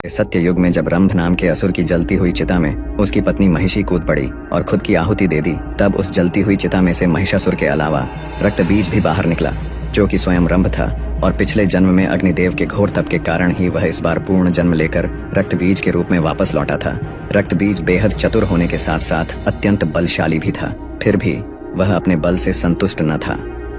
सत्य युग में जब रंभ नाम के असुर की जलती हुई चिता में उसकी पत्नी महिषी कूद पड़ी और खुद की आहुति दे दी, तब उस जलती हुई चिता में से महिषासुर के अलावा रक्त बीज भी बाहर निकला, जो कि स्वयं रंभ था। और पिछले जन्म में अग्निदेव के घोर तप के कारण ही वह इस बार पूर्ण जन्म लेकर रक्त बीज के रूप में वापस लौटा था। रक्त बीज बेहद चतुर होने के साथ साथ अत्यंत बलशाली भी था। फिर भी वह अपने बल से संतुष्ट न था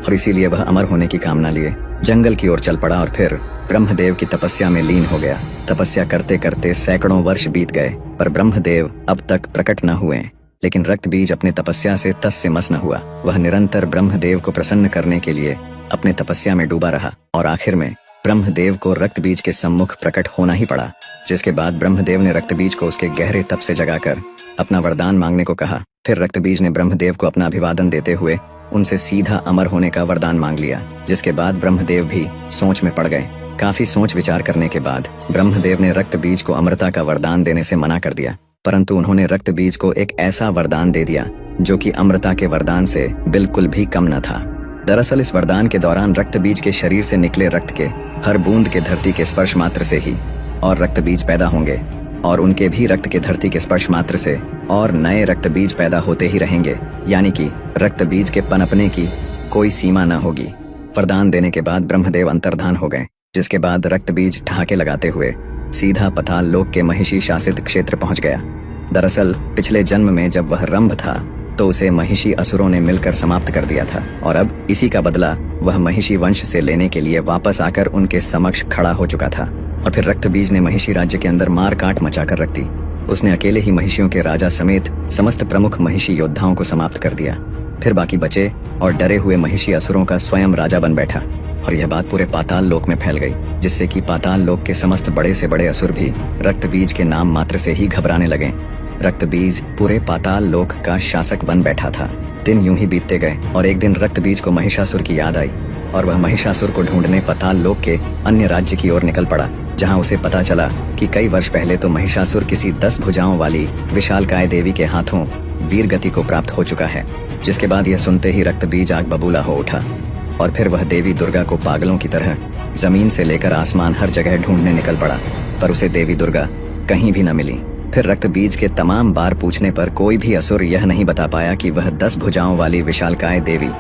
और इसीलिए वह अमर होने की कामना लिए जंगल की ओर चल पड़ा और फिर ब्रह्मदेव की तपस्या में लीन हो गया। तपस्या करते करते सैकड़ों वर्ष बीत गए, पर ब्रह्मदेव अब तक प्रकट न हुए। लेकिन रक्त बीज अपने तपस्या से तस से मस न हुआ। वह निरंतर ब्रह्मदेव को प्रसन्न करने के लिए अपने तपस्या में डूबा रहा और आखिर में ब्रह्मदेव को रक्त बीज के सम्मुख प्रकट होना ही पड़ा। जिसके बाद ब्रह्मदेव ने रक्त बीज को उसके गहरे तप से जगाकर अपना वरदान मांगने को कहा। फिर रक्त बीज ने ब्रह्मदेव को अपना अभिवादन देते हुए उनसे सीधा अमर होने का वरदान मांग लिया। जिसके बाद ब्रह्मदेव भी सोच में पड़ गए। काफी सोच विचार करने के बाद ब्रह्मदेव ने रक्त बीज को अमरता का वरदान देने से मना कर दिया, परंतु उन्होंने रक्त बीज को एक ऐसा वरदान दे दिया जो कि अमरता के वरदान से बिल्कुल भी कम न था। दरअसल इस वरदान के दौरान रक्त बीज के शरीर से निकले रक्त के हर बूंद के धरती के स्पर्श मात्र से ही और रक्त बीज पैदा होंगे और उनके भी रक्त के धरती के स्पर्श मात्र से और नए रक्त बीज पैदा होते ही रहेंगे, यानी कि रक्त बीज के पनपने की कोई सीमा न होगी। वरदान देने के बाद ब्रह्मदेव अंतर्धान हो गए। जिसके बाद रक्त बीज ठहाके लगाते हुए सीधा पाताल लोक के महिषी शासित क्षेत्र पहुंच गया। दरअसल पिछले जन्म में जब वह रंभ था तो उसे महिषी असुरों ने मिलकर समाप्त कर दिया था और अब इसी का बदला वह महिषी वंश से लेने के लिए वापस आकर उनके समक्ष खड़ा हो चुका था। और फिर रक्त बीज ने महिषी राज्य के अंदर मार काट मचाकर रख दी। उसने अकेले ही महिषियों के राजा समेत समस्त प्रमुख महिषी योद्धाओं को समाप्त कर दिया। फिर बाकी बचे और डरे हुए महिषी असुरों का स्वयं राजा बन बैठा और यह बात पूरे पाताल लोक में फैल गई, जिससे कि पाताल लोक के समस्त बड़े से बड़े असुर भी रक्त बीज के नाम मात्र से ही घबराने लगे। रक्त बीज पूरे पाताल लोक का शासक बन बैठा था। दिन यूं ही बीतते गए और एक दिन रक्त बीज को महिषासुर की याद आई और वह महिषासुर को ढूंढने पाताल लोक के अन्य राज्य की ओर निकल पड़ा, जहां उसे पता चला कि कई वर्ष पहले तो महिषासुर किसी 10 भुजाओं वाली विशालकाय देवी के हाथों वीर गति को प्राप्त हो चुका है। जिसके बाद यह सुनते ही रक्त बीज आग बबूला हो उठा और फिर वह देवी दुर्गा को पागलों की तरह जमीन से लेकर आसमान हर जगह ढूंढने निकल पड़ा, पर उसे देवी दुर्गा कहीं भी न मिली। फिर रक्त बीज के तमाम बार पूछने पर कोई भी असुर यह नहीं बता पाया कि वह 10 भुजाओं वाली विशालकाय देवी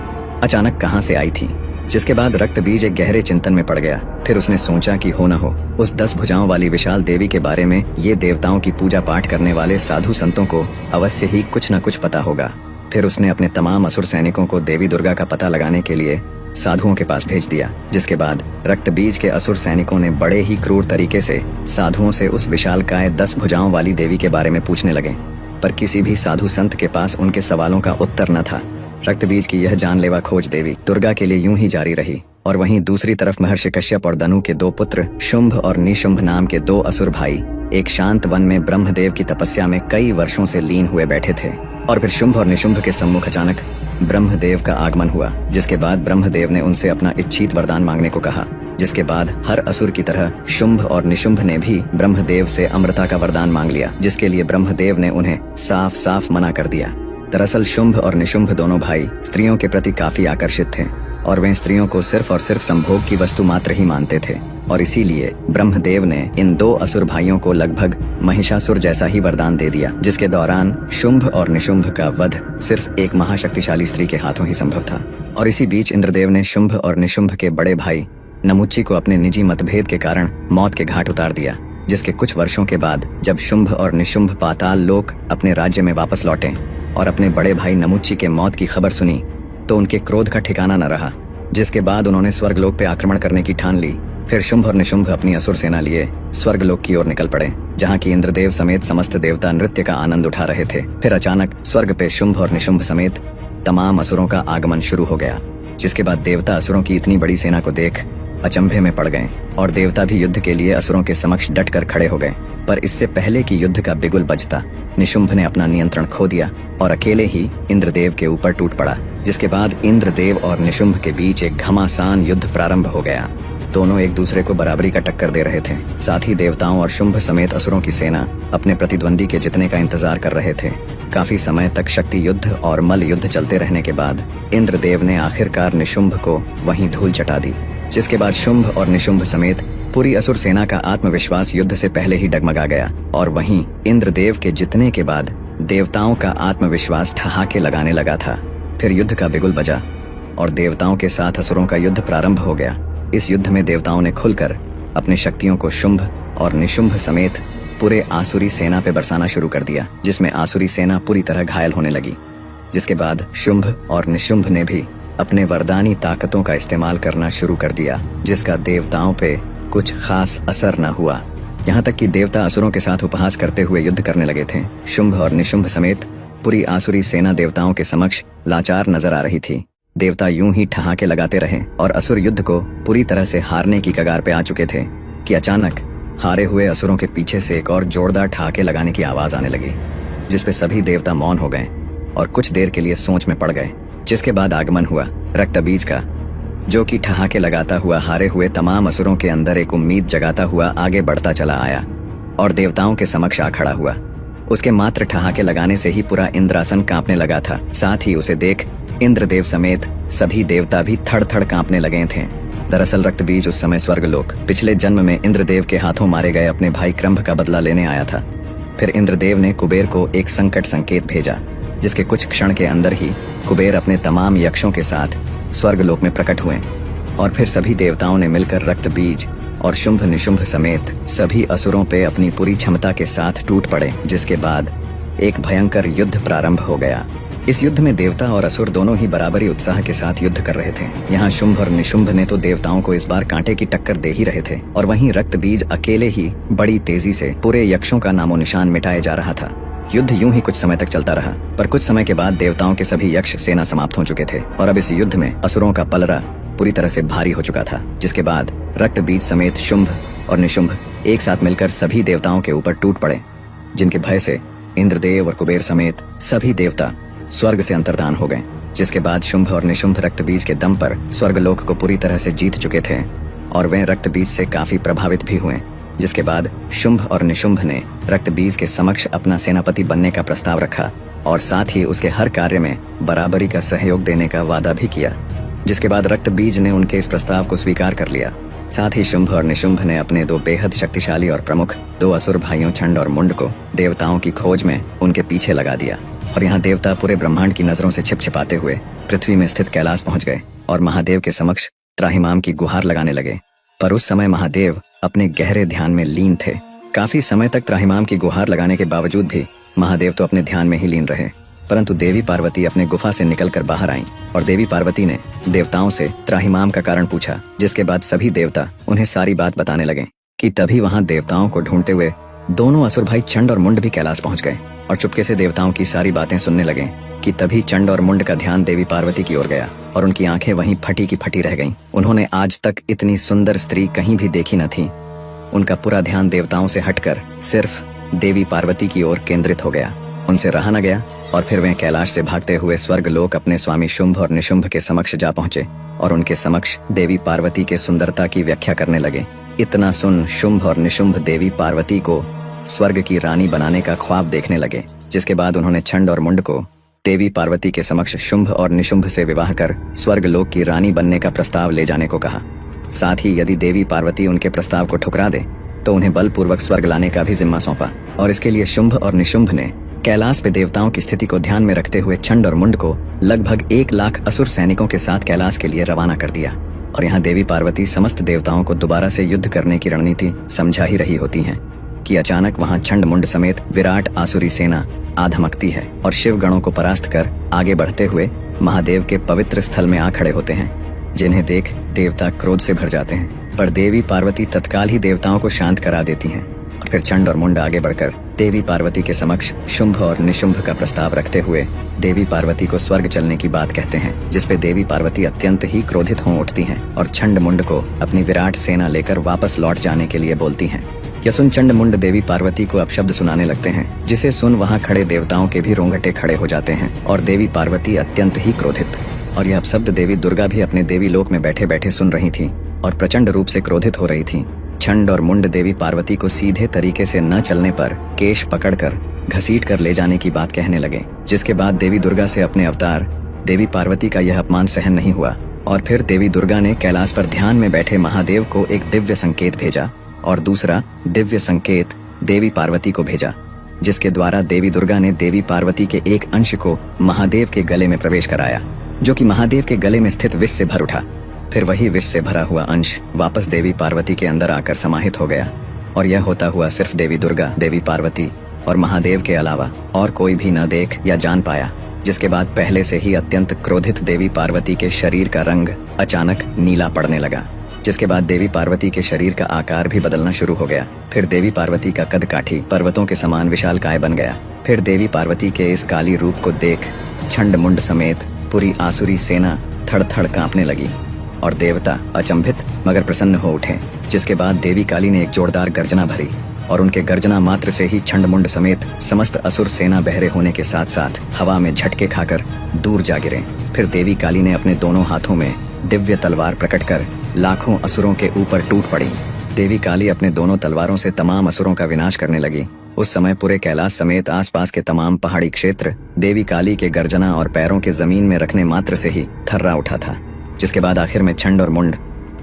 अचानक कहां से आई थी। जिसके बाद रक्त बीज एक गहरे चिंतन में पड़ गया। फिर उसने सोचा कि हो न हो उस 10 भुजाओं वाली विशाल देवी के बारे में ये देवताओं की पूजा पाठ करने वाले साधु संतों को अवश्य ही कुछ न कुछ पता होगा। फिर उसने अपने तमाम असुर सैनिकों को देवी दुर्गा का पता लगाने के लिए साधुओं के पास भेज दिया। जिसके बाद रक्त बीज के असुर सैनिकों ने बड़े ही क्रूर तरीके से साधुओं से उस विशालकाय 10 भुजाओं वाली देवी के बारे में पूछने लगे, पर किसी भी साधु संत के पास उनके सवालों का उत्तर न था। रक्त बीज की यह जानलेवा खोज देवी दुर्गा के लिए यूं ही जारी रही और वहीं दूसरी तरफ महर्षि कश्यप और दनु के 2 पुत्र शुंभ और निशुंभ नाम के 2 असुर भाई एक शांत वन में ब्रह्मदेव की तपस्या में कई वर्षों से लीन हुए बैठे थे। और फिर शुंभ और निशुंभ के सम्मुख अचानक ब्रह्मदेव का आगमन हुआ। जिसके बाद ब्रह्मदेव ने उनसे अपना इच्छित वरदान मांगने को कहा। जिसके बाद हर असुर की तरह शुंभ और निशुंभ ने भी ब्रह्मदेव से अमरता का वरदान मांग लिया, जिसके लिए ब्रह्मदेव ने उन्हें साफ साफ मना कर दिया। दरअसल शुंभ और निशुंभ दोनों भाई स्त्रियों के प्रति काफी आकर्षित थे और वे स्त्रियों को सिर्फ और सिर्फ संभोग की वस्तु मात्र ही मानते थे और इसीलिए ब्रह्मदेव ने इन 2 असुर भाइयों को लगभग महिषासुर जैसा ही वरदान दे दिया, जिसके दौरान शुंभ और निशुंभ का वध सिर्फ एक महाशक्तिशाली स्त्री के हाथों ही संभव था। और इसी बीच इंद्रदेव ने शुंभ और निशुंभ के बड़े भाई नमुच्ची को अपने निजी मतभेद के कारण मौत के घाट उतार दिया। जिसके कुछ वर्षों के बाद जब शुंभ और निशुंभ पाताल लोक अपने राज्य में वापस लौटे और अपने बड़े भाई नमुच्ची के मौत की खबर सुनी तो उनके क्रोध का ठिकाना न रहा। जिसके बाद उन्होंने स्वर्गलोक पे आक्रमण करने की ठान ली। फिर शुंभ और निशुंभ अपनी असुर सेना लिए स्वर्गलोक की ओर निकल पड़े, जहाँ की इंद्रदेव समेत समस्त देवता नृत्य का आनंद उठा रहे थे। फिर अचानक स्वर्ग पे शुंभ और निशुंभ समेत तमाम असुरों का आगमन शुरू हो गया। जिसके बाद देवता असुरों की इतनी बड़ी सेना को देख अचंभे में पड़ गए और देवता भी युद्ध के लिए असुरों के समक्ष डट कर खड़े हो गए। पर इससे पहले कि युद्ध का बिगुल बजता निशुंभ ने अपना नियंत्रण खो दिया और अकेले ही इंद्रदेव के ऊपर टूट पड़ा। जिसके बाद इंद्रदेव और निशुंभ के बीच एक घमासान युद्ध प्रारंभ हो गया। दोनों एक दूसरे को बराबरी का टक्कर दे रहे थे। साथ ही देवताओं और शुंभ समेत असुरों की सेना अपने प्रतिद्वंदी के जितने का इंतजार कर रहे थे। काफी समय तक शक्ति युद्ध और मल युद्ध चलते रहने के बाद इंद्रदेव ने आखिरकार निशुंभ को वहीं धूल चटा दी। जिसके बाद शुंभ और निशुंभ समेत पूरी असुर सेना का आत्मविश्वास युद्ध से पहले ही डगमगा गया और वहीं इंद्रदेव के जितने के बाद देवताओं का आत्मविश्वास ठहाके लगाने लगा था। फिर युद्ध का बिगुल बजा और देवताओं के साथ असुरों का युद्ध प्रारंभ हो गया। इस युद्ध में देवताओं ने खुलकर अपनी शक्तियों को शुंभ और निशुंभ समेत पूरे आसुरी सेना पे बरसाना शुरू कर दिया, जिसमें आसुरी सेना पूरी तरह घायल होने लगी। जिसके बाद शुंभ और निशुंभ ने भी अपने वरदानी ताकतों का इस्तेमाल करना शुरू कर दिया, जिसका देवताओं पे कुछ खास असर न हुआ। यहाँ तक कि देवता असुरों के साथ उपहास करते हुए युद्ध करने लगे थे। शुंभ और निशुंभ समेत पूरी आसुरी सेना देवताओं के समक्ष लाचार नजर आ रही थी। देवता यूं ही ठहाके लगाते रहे और असुर युद्ध को पूरी तरह से हारने की कगार पे आ चुके थे कि अचानक हारे हुए असुरों के पीछे से एक और जोरदार ठहाके लगाने की आवाज आने लगी, जिसपे सभी देवता मौन हो गए और कुछ देर के लिए सोच में पड़ गए। जिसके बाद आगमन हुआ रक्तबीज का, जो कि ठहाके लगाता हुआ हारे हुए तमाम असुरों के अंदर एक उम्मीद जगाता हुआ आगे बढ़ता चला आया और देवताओं के समक्ष आ खड़ा हुआ। उसके मात्र ठहाके लगाने से ही पूरा इंद्रासन कांपने लगा था। साथ ही उसे देख इंद्रदेव समेत सभी देवता भी थड़ थड़ कांपने लगे थे। दरअसल रक्तबीज उस समय स्वर्गलोक पिछले जन्म में इंद्रदेव के हाथों मारे गए अपने भाई क्रंभ का बदला लेने आया था। फिर इंद्रदेव ने कुबेर को एक संकट संकेत भेजा, जिसके कुछ क्षण के अंदर ही कुबेर अपने तमाम यक्षों के साथ स्वर्गलोक में प्रकट हुए और फिर सभी देवताओं ने मिलकर रक्तबीज और शुंभ निशुंभ समेत सभी असुरों पे अपनी पूरी क्षमता के साथ टूट पड़े। जिसके बाद एक भयंकर युद्ध प्रारंभ हो गया। इस युद्ध में देवता और असुर दोनों ही बराबरी उत्साह के साथ युद्ध कर रहे थे। यहाँ शुंभ और निशुंभ ने तो देवताओं को इस बार कांटे की टक्कर दे ही रहे थे और वहीं रक्तबीज अकेले ही बड़ी तेजी से पूरे यक्षों का नामो निशान मिटाए जा रहा था। युद्ध यूं ही कुछ समय तक चलता रहा, पर कुछ समय के बाद देवताओं के सभी यक्ष सेना समाप्त हो चुके थे और अब इस युद्ध में असुरों का पलड़ा पूरी तरह से भारी हो चुका था। जिसके बाद रक्तबीज समेत शुंभ और निशुंभ एक साथ मिलकर सभी देवताओं के ऊपर टूट पड़े, जिनके भय से इंद्रदेव और कुबेर समेत सभी देवता स्वर्ग से अंतर्धान हो गए। जिसके बाद शुंभ और निशुंभ रक्तबीज के दम पर स्वर्गलोक को पूरी तरह से जीत चुके थे और वे रक्तबीज से काफी प्रभावित भी हुए। जिसके बाद शुंभ और निशुंभ ने रक्तबीज के समक्ष अपना सेनापति बनने का प्रस्ताव रखा और साथ ही उसके हर कार्य में बराबरी का सहयोग देने का वादा भी किया। जिसके बाद रक्तबीज ने उनके इस प्रस्ताव को स्वीकार कर लिया। साथ ही शुंभ और निशुंभ ने अपने दो बेहद शक्तिशाली और प्रमुख दो असुर भाइयों छंड और मुंड को देवताओं की खोज में उनके पीछे लगा दिया और यहाँ देवता पूरे ब्रह्मांड की नजरों से छिप छिपाते हुए पृथ्वी में स्थित कैलाश पहुंच गए और महादेव के समक्ष त्राहिमाम की गुहार लगाने लगे। पर उस समय महादेव अपने गहरे ध्यान में लीन थे। काफी समय तक त्राहिमाम की गुहार लगाने के बावजूद भी महादेव तो अपने ध्यान में ही लीन रहे, परंतु देवी पार्वती अपने गुफा से निकलकर बाहर आईं और देवी पार्वती ने देवताओं से त्राहिमाम का कारण पूछा। जिसके बाद सभी देवता उन्हें सारी बात बताने लगे कि तभी वहां देवताओं को ढूंढते हुए दोनों असुर भाई चंड और मुंड भी कैलाश पहुंच गए और चुपके से देवताओं की सारी बातें सुनने लगे कि तभी चंड और मुंड का ध्यान देवी पार्वती की ओर गया और उनकी आंखें वहीं फटी की फटी रह गईं। उन्होंने आज तक इतनी सुंदर स्त्री कहीं भी देखी न थी। उनका पूरा ध्यान देवताओं से हटकर सिर्फ देवी पार्वती की ओर केंद्रित हो गया। उनसे रहा न गया और फिर वे कैलाश से भागते हुए स्वर्गलोक अपने स्वामी शुंभ और निशुंभ के समक्ष जा पहुंचे और उनके समक्ष देवी पार्वती के सुंदरता की व्याख्या करने लगे। इतना सुन शुंभ और निशुंभ देवी पार्वती को स्वर्ग की रानी बनाने का ख्वाब देखने लगे। जिसके बाद उन्होंने छंड और मुंड को देवी पार्वती के समक्ष शुंभ और निशुंभ से विवाह कर स्वर्गलोक की रानी बनने का प्रस्ताव ले जाने को कहा। साथ ही यदि देवी पार्वती उनके प्रस्ताव को ठुकरा दे तो उन्हें बलपूर्वक स्वर्ग लाने का भी जिम्मा सौंपा और इसके लिए शुंभ और निशुंभ ने कैलाश पे देवताओं की स्थिति को ध्यान में रखते हुए छंड और मुंड को लगभग 1 लाख असुर सैनिकों के साथ कैलाश के लिए रवाना कर दिया। और यहाँ देवी पार्वती समस्त देवताओं को दोबारा से युद्ध करने की रणनीति समझा ही रही होती हैं कि अचानक वहाँ छंड मुंड समेत विराट आसुरी सेना आ धमकती है और शिव गणों को परास्त कर आगे बढ़ते हुए महादेव के पवित्र स्थल में आ खड़े होते हैं, जिन्हें देख देवता क्रोध से भर जाते हैं। पर देवी पार्वती तत्काल ही देवताओं को शांत करा देती हैं और फिर चंड और मुंड आगे बढ़कर देवी पार्वती के समक्ष शुंभ और निशुंभ का प्रस्ताव रखते हुए देवी पार्वती को स्वर्ग चलने की बात कहते हैं, जिसपे देवी पार्वती अत्यंत ही क्रोधित हो उठती हैं और छंड मुंड को अपनी विराट सेना लेकर वापस लौट जाने के लिए बोलती हैं। यह सुन चंड मुंड देवी पार्वती को अपशब्द सुनाने लगते हैं, जिसे सुन वहाँ खड़े देवताओं के भी रोंगटे खड़े हो जाते हैं और देवी पार्वती अत्यंत ही क्रोधित। और यह अपशब्द देवी दुर्गा भी अपने देवी लोक में बैठे बैठे सुन रही थी और प्रचंड रूप से क्रोधित हो रही थी। छंड और मुंड देवी पार्वती को सीधे तरीके से न चलने पर केश पकड़कर घसीट कर ले जाने की बात कहने लगे। जिसके बाद देवी दुर्गा से अपने अवतार देवी पार्वती का यह अपमान सहन नहीं हुआ और फिर देवी दुर्गा ने कैलाश पर ध्यान में बैठे महादेव को एक दिव्य संकेत भेजा और दूसरा दिव्य संकेत देवी पार्वती को भेजा, जिसके द्वारा देवी दुर्गा ने देवी पार्वती के एक अंश को महादेव के गले में प्रवेश कराया, जो कि महादेव के गले में स्थित विष से भर उठा। फिर वही विष से भरा हुआ अंश वापस देवी पार्वती के अंदर आकर समाहित हो गया और यह होता हुआ सिर्फ देवी दुर्गा, देवी पार्वती और महादेव के अलावा और कोई भी न देख या जान पाया। जिसके बाद पहले से ही अत्यंत क्रोधित देवी पार्वती के शरीर का रंग अचानक नीला पड़ने लगा, जिसके बाद देवी पार्वती के शरीर का आकार भी बदलना शुरू हो गया। फिर देवी पार्वती का कद काठी पर्वतों के समान विशालकाय बन गया। फिर देवी पार्वती के इस काली रूप को देख छंड मुंड समेत पूरी आसुरी सेना थड़ थड़ कांपने लगी और देवता अचंभित मगर प्रसन्न हो उठे। जिसके बाद देवी काली ने एक जोरदार गर्जना भरी और उनके गर्जना मात्र से ही छंड मुंड समेत समस्त असुर सेना बहरे होने के साथ साथ हवा में झटके खाकर दूर जा गिरे। फिर देवी काली ने अपने दोनों हाथों में दिव्य तलवार प्रकट कर लाखों असुरों के ऊपर टूट पड़ी। देवी काली अपने दोनों तलवारों से तमाम असुरों का विनाश करने लगी। उस समय पूरे कैलाश समेत आसपास के तमाम पहाड़ी क्षेत्र देवी काली के गर्जना और पैरों के जमीन में रखने मात्र से ही थर्रा उठा था। जिसके बाद आखिर में छंड और मुंड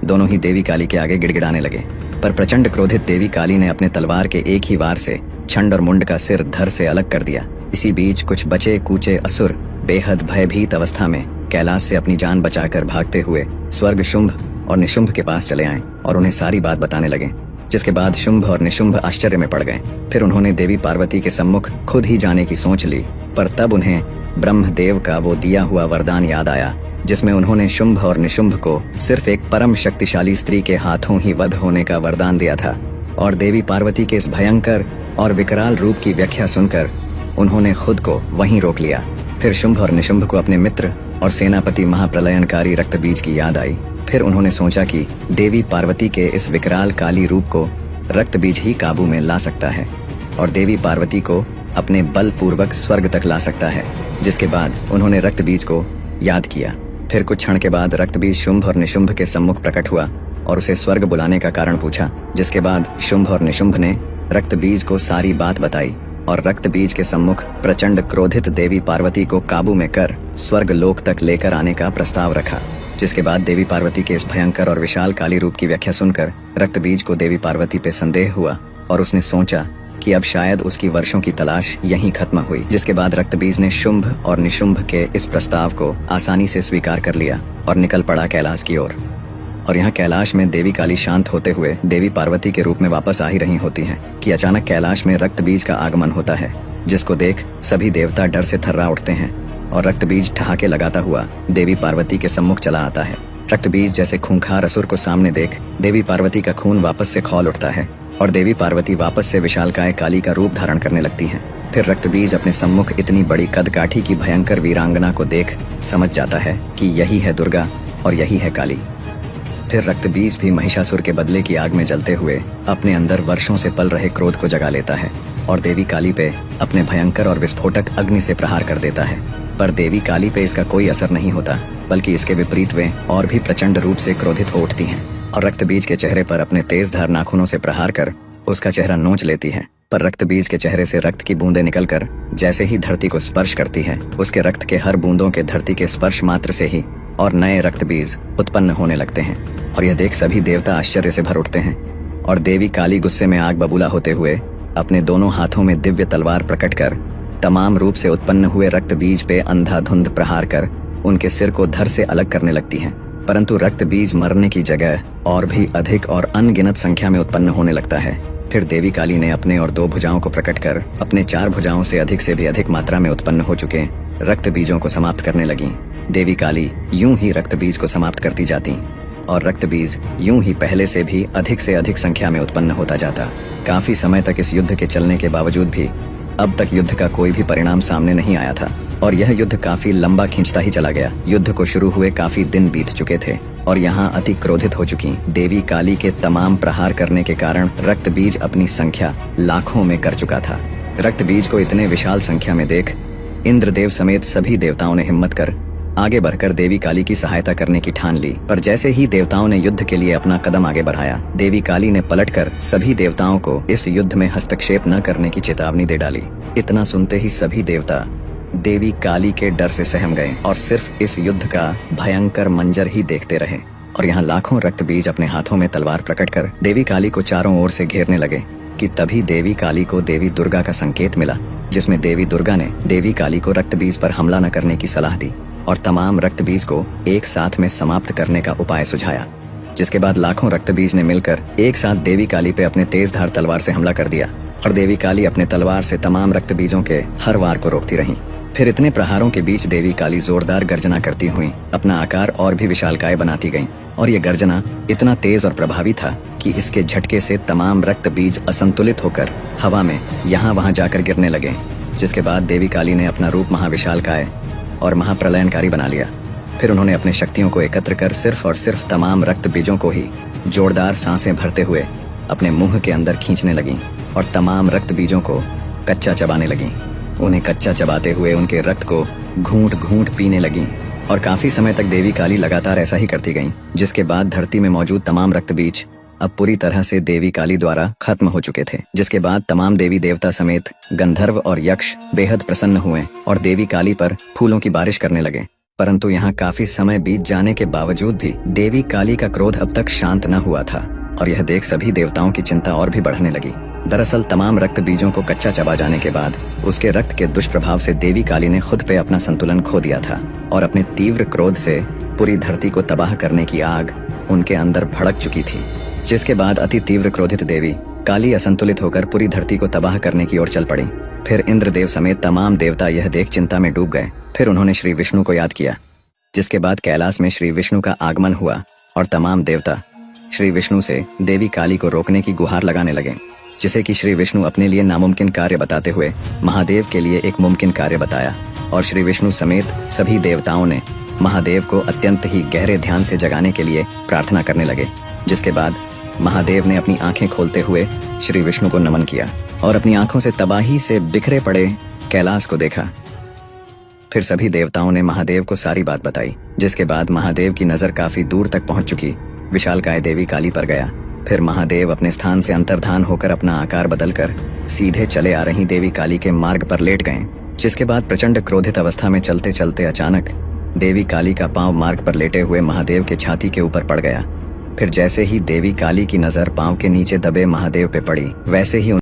दोनों ही देवी काली के आगे गिड़गिड़ाने लगे, पर प्रचंड क्रोधित देवी काली ने अपने तलवार के एक ही वार से छंड और मुंड का सिर धड़ से अलग कर दिया। इसी बीच कुछ बचे कूचे असुर बेहद भयभीत अवस्था में कैलाश से अपनी जान बचाकर भागते हुए स्वर्ग शुंभ और निशुंभ के पास चले आए और उन्हें सारी बात बताने लगे। जिसके बाद शुंभ और निशुंभ आश्चर्य में पड़ गए। फिर उन्होंने देवी पार्वती के सम्मुख खुद ही जाने की सोच ली, पर तब उन्हें ब्रह्मदेव का वो दिया हुआ वरदान याद आया, जिसमें उन्होंने शुंभ और निशुंभ को सिर्फ एक परम शक्तिशाली स्त्री के हाथों ही वध होने का वरदान दिया था। और देवी पार्वती के इस भयंकर और विकराल रूप की व्याख्या सुनकर उन्होंने खुद को वहीं रोक लिया। फिर शुंभ और निशुंभ को अपने मित्र और सेनापति महाप्रलयनकारी रक्तबीज की याद आई। फिर उन्होंने सोचा कि देवी पार्वती के इस विकराल काली रूप को रक्तबीज ही काबू में ला सकता है और देवी पार्वती को अपने बल पूर्वक स्वर्ग तक ला सकता है। जिसके बाद उन्होंने रक्तबीज को याद किया। फिर कुछ क्षण के बाद रक्तबीज शुंभ और निशुंभ के सम्मुख प्रकट हुआ और उसे स्वर्ग बुलाने का कारण पूछा। जिसके बाद शुंभ और निशुंभ ने रक्तबीज को सारी बात बताई और रक्तबीज के सम्मुख प्रचंड क्रोधित देवी पार्वती को काबू में कर स्वर्ग लोक तक लेकर आने का प्रस्ताव रखा। जिसके बाद देवी पार्वती के इस भयंकर और विशाल काली रूप की व्याख्या सुनकर रक्तबीज को देवी पार्वती पे संदेह हुआ और उसने सोचा कि अब शायद उसकी वर्षों की तलाश यहीं खत्म हुई। जिसके बाद रक्तबीज ने शुंभ और निशुंभ के इस प्रस्ताव को आसानी से स्वीकार कर लिया और निकल पड़ा कैलाश की ओर। और यहाँ कैलाश में देवी काली शांत होते हुए देवी पार्वती के रूप में वापस आ ही रही होती हैं कि अचानक कैलाश में रक्तबीज का आगमन होता है, जिसको देख सभी देवता डर से थर्रा उठते हैं और रक्तबीज ठहाके लगाता हुआ देवी पार्वती के सम्मुख चला आता है। रक्तबीज जैसे खूंखार असुर को सामने देख देवी पार्वती का खून वापस से खौल उठता है और देवी पार्वती वापस से विशालकाय काली का रूप धारण करने लगती हैं। फिर रक्तबीज अपने सम्मुख इतनी बड़ी कदकाठी की भयंकर वीरांगना को देख समझ जाता है कि यही है दुर्गा और यही है काली। फिर रक्तबीज भी महिषासुर के बदले की आग में जलते हुए अपने अंदर वर्षों से पल रहे क्रोध को जगा लेता है और देवी काली पे अपने भयंकर और विस्फोटक अग्नि से प्रहार कर देता है। पर देवी काली पे इसका कोई असर नहीं होता, बल्कि इसके विपरीत वे और भी प्रचंड रूप से क्रोधित हो उठती हैं और रक्तबीज के चेहरे पर अपने तेज धार नाखूनों से प्रहार कर उसका चेहरा नोच लेती है। पर रक्तबीज के चेहरे से रक्त की बूंदें निकलकर जैसे ही धरती को स्पर्श करती है, उसके रक्त के हर बूंदों के धरती के स्पर्श मात्र से ही और नए रक्तबीज उत्पन्न होने लगते हैं। और यह देख सभी देवता आश्चर्य से भर उठते हैं और देवी काली गुस्से में आग बबूला होते हुए अपने दोनों हाथों में दिव्य तलवार प्रकट कर तमाम रूप से उत्पन्न हुए रक्तबीज पे अंधाधुंध प्रहार कर उनके सिर को धड़ से अलग करने लगती हैं। परंतु रक्तबीज मरने की जगह और भी अधिक और अनगिनत संख्या में उत्पन्न होने लगता है। फिर देवी काली ने अपने और 2 भुजाओं को प्रकट कर अपने 4 भुजाओं से भी अधिक मात्रा में उत्पन्न हो चुके रक्त बीजों को समाप्त करने लगी। देवी काली यूं ही रक्त बीज को समाप्त करती जाती और रक्त बीज यूं ही पहले से अधिक संख्या में उत्पन्न होता जाता। काफी समय तक इस युद्ध के चलने के बावजूद भी अब तक युद्ध का कोई भी परिणाम सामने नहीं आया था और यह युद्ध काफी लंबा खिंचता ही चला गया। युद्ध को शुरू हुए काफी दिन बीत चुके थे और यहाँ अति क्रोधित हो चुकी देवी काली के तमाम प्रहार करने के कारण रक्त बीज अपनी संख्या लाखों में कर चुका था। रक्त बीज को इतने विशाल संख्या में देख इंद्रदेव समेत सभी देवताओं ने हिम्मत कर आगे बढ़कर देवी काली की सहायता करने की ठान ली। पर जैसे ही देवताओं ने युद्ध के लिए अपना कदम आगे बढ़ाया, देवी काली ने पलटकर सभी देवताओं को इस युद्ध में हस्तक्षेप न करने की चेतावनी दे डाली। इतना सुनते ही सभी देवता देवी काली के डर से सहम गए और सिर्फ इस युद्ध का भयंकर मंजर ही देखते रहे। और यहाँ लाखों रक्त बीज अपने हाथों में तलवार प्रकट कर देवी काली को चारों ओर से घेरने लगे कि तभी देवी काली को देवी दुर्गा का संकेत मिला, जिसमें देवी दुर्गा ने देवी काली को रक्त बीज पर हमला न करने की सलाह दी और तमाम रक्त बीज को एक साथ में समाप्त करने का उपाय सुझाया। जिसके बाद लाखों रक्त बीज ने मिलकर एक साथ देवी काली पे अपने तेज धार तलवार से हमला कर दिया और देवी काली अपने तलवार से तमाम रक्त बीजों के हर वार को रोकती रहीं। फिर इतने प्रहारों के बीच देवी काली जोरदार गर्जना करती हुई अपना आकार और भी विशालकाय बनाती गईं और ये गर्जना इतना तेज और प्रभावी था कि इसके झटके से तमाम रक्त बीज असंतुलित होकर हवा में यहाँ वहाँ जाकर गिरने लगे। जिसके बाद देवी काली ने अपना रूप महाविशालकाय और महाप्रलयनकारी बना लिया। फिर उन्होंने अपने शक्तियों को एकत्र कर सिर्फ और सिर्फ तमाम रक्त बीजों को ही जोरदार सांसें भरते हुए अपने मुंह के अंदर खींचने लगीं और तमाम रक्त बीजों को कच्चा चबाने लगीं। उन्हें कच्चा चबाते हुए उनके रक्त को घूंट घूंट पीने लगीं और काफी समय तक देवी काली लगातार ऐसा ही करती गईं। जिसके बाद धरती में मौजूद तमाम रक्त बीज अब पूरी तरह से देवी काली द्वारा खत्म हो चुके थे। जिसके बाद तमाम देवी देवता समेत गंधर्व और यक्ष बेहद प्रसन्न हुए और देवी काली पर फूलों की बारिश करने लगे। परंतु यहाँ काफी समय बीत जाने के बावजूद भी देवी काली का क्रोध अब तक शांत न हुआ था और यह देख सभी देवताओं की चिंता और भी बढ़ने लगी। दरअसल तमाम रक्त बीजों को कच्चा चबा जाने के बाद उसके रक्त के दुष्प्रभाव से देवी काली ने खुद पे अपना संतुलन खो दिया था और अपने तीव्र क्रोध से पूरी धरती को तबाह करने की आग उनके अंदर भड़क चुकी थी। जिसके बाद अति तीव्र क्रोधित देवी काली असंतुलित होकर पूरी धरती को तबाह करने की ओर चल पड़ी। फिर इंद्रदेव समेत तमाम देवता यह देख चिंता में डूब गए। फिर उन्होंने श्री विष्णु को याद किया। जिसके बाद कैलाश में श्री विष्णु का आगमन हुआ और तमाम देवता श्री विष्णु से देवी काली को रोकने की गुहार लगाने लगे, जिसे कि श्री विष्णु अपने लिए नामुमकिन कार्य बताते हुए महादेव के लिए एक मुमकिन कार्य बताया और श्री विष्णु समेत सभी देवताओं ने महादेव को अत्यंत ही गहरे ध्यान से जगाने के लिए प्रार्थना करने लगे। जिसके बाद महादेव ने अपनी आंखें खोलते हुए श्री विष्णु को नमन किया और अपनी आंखों से तबाही से बिखरे पड़े कैलाश को देखा। फिर सभी देवताओं ने महादेव को सारी बात बताई। जिसके बाद महादेव की नजर काफी दूर तक पहुंच चुकी विशालकाय देवी काली पर गया। फिर महादेव अपने स्थान से अंतर्धान होकर अपना आकार बदलकर सीधे चले आ रही देवी काली के मार्ग पर लेट गए। जिसके बाद प्रचंड क्रोधित अवस्था में चलते चलते अचानक देवी काली का पांव मार्ग पर लेटे हुए महादेव के छाती के ऊपर पड़ गया। फिर जैसे ही देवी काली की नजर पांव के नीचे दबे महादेव पे पड़ी, वैसे ही